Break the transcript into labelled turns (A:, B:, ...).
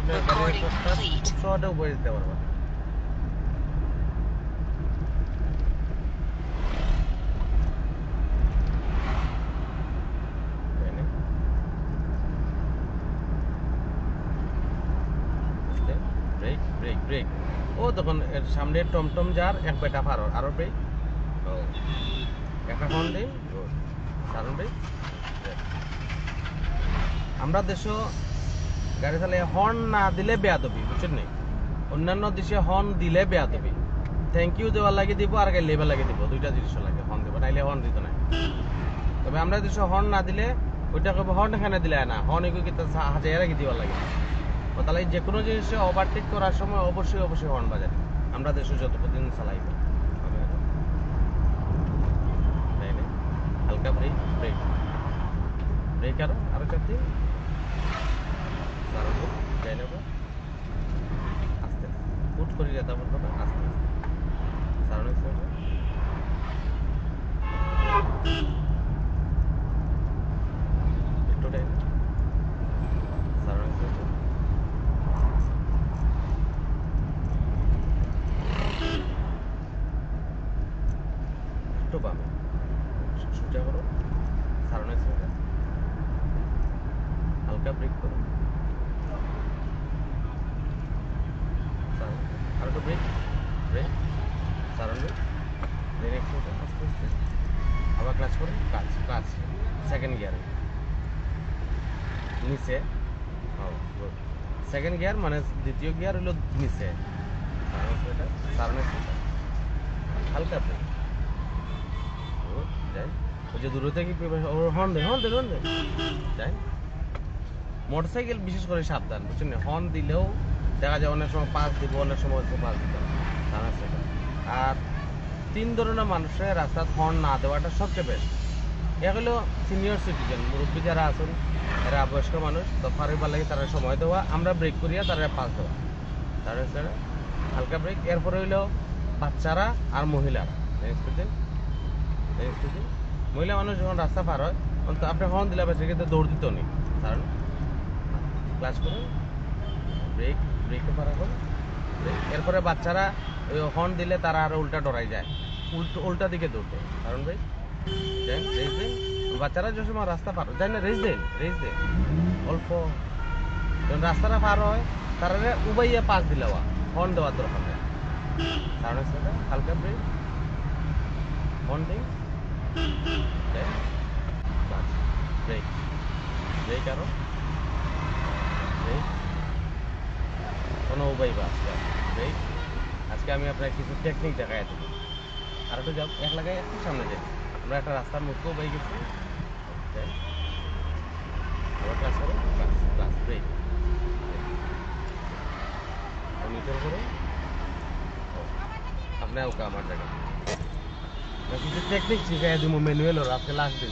A: আপনার গাড়ি শর্টে উপরে দিতে পারবেন। ব্রেক ব্রেক ব্রেক ও তখন এর সামনে টমটম যার এক বেটা পারো আরো ব্রেক ও একটা হর্ন দিন সারন ব্রেক। আমরা দেশে গাড়ি চালিয়ে হর্ন না দিলে বেয়াদবি বুঝছেন নি। অন্যান্য দেশে হর্ন দিলে বেয়াদবি, থ্যাংক ইউ দেওয়ার লাগে দিব আর গাড়ি লেবার লাগে দিব, দুইটা জিনিস লাগে হর্ন দেবো, নাইলে হর্ন দিত না। তবে আমরা দেশে হর্ন না দিলে ওইটা কবে হর্ন এখানে দিলে না, হর্ন এগুলো কিন্তু হাজার রেখে দেওয়ার লাগে। তাহলে যে কোনো জিনিসে ওভারটেক করার সময় অবশ্যই অবশ্যই হর্ন বাজাবে। আমরা দেশে যতদিন চালাই হালকা ব্রেক ব্রেক ব্রেক আরো চারটি যাই নেব আস্তে ফুট করে যেতে পারবো না, আস্তে আস্তে সারানোর একটু টাইম সারানোর একটু পাবে সোজা করো, সারানোর হালকা ব্রেক করো, আর একটু ব্রেক ব্রেক সারানো, আস্তে আস্তে আবার ক্লাচ করো, ক্লাচ ক্লাচ সেকেন্ড গিয়ারে নিচে, সেকেন্ড গিয়ার মানে দ্বিতীয় গিয়ার হলো নিচে, সারানোর হালকা ব্রেক যাই। ওই যে দূরে থেকে হর্ন দে হর্ন দে হর্ন দে যাই। মোটরসাইকেল বিশেষ করে সাবধান বুঝছেন, হর্ন দিলেও দেখা যায় অনেক সময় পাস দিব, অনেক সময় পাস দিতে হবে। আর তিন ধরনের মানুষের রাস্তায় হর্ন না দেওয়াটা সবচেয়ে বেস্ট। এ হলো সিনিয়র সিটিজেন, মুরব্বী যারা আছেন, এরা বয়স্ক মানুষ, তো ফারিবার লাগে তারা সময় দেওয়া, আমরা ব্রেক করিয়া তারা পাস দেওয়া, তারা হালকা ব্রেক। এরপরে হইলো বাচ্চারা আর মহিলারা। মহিলা মানুষ যখন রাস্তা পার হয় তো আপনি হর্ন দিলে বাচ্চা কিন্তু দৌড় দিতেও নেই, কারণ ক্লাচ করুন ব্রেক ব্রেকে পারা করুন ব্রেক। এরপরে বাচ্চারা ওই হর্ন দিলে তারা আরো উল্টা ডরাই যায়, উল্টা দিকে দৌড়তে, কারণ ব্রেক দেন রেস দিন। বাচ্চারা যে সময় রাস্তা পার হয় জানি না রেস দেন অল্প, যখন রাস্তাটা পার হয় তারা উবাইয়া পাস দিলে হর্ন দেওয়ার দরকার নেই, কারণ সেটা হালকা ব্রেক হর্ন দিন ব্রেক ব্রেক আরো ব্রেক কোনো উপায় বা ব্রেক। আজকে আমি আপনার কিছু টেকনিক দেখাই দেবো। আর একটু যাও এক লাগাই একটু সামনে যাই, আমরা একটা রাস্তার মুখেও পাই গেছি, আবার ক্লাস করো ক্লাস ব্রেক নিচের করে আপনি ওকে আমার জায়গায় কিছু টেকনিক শিখাই দিব ম্যানুয়াল, আজকে লাস্ট দিন।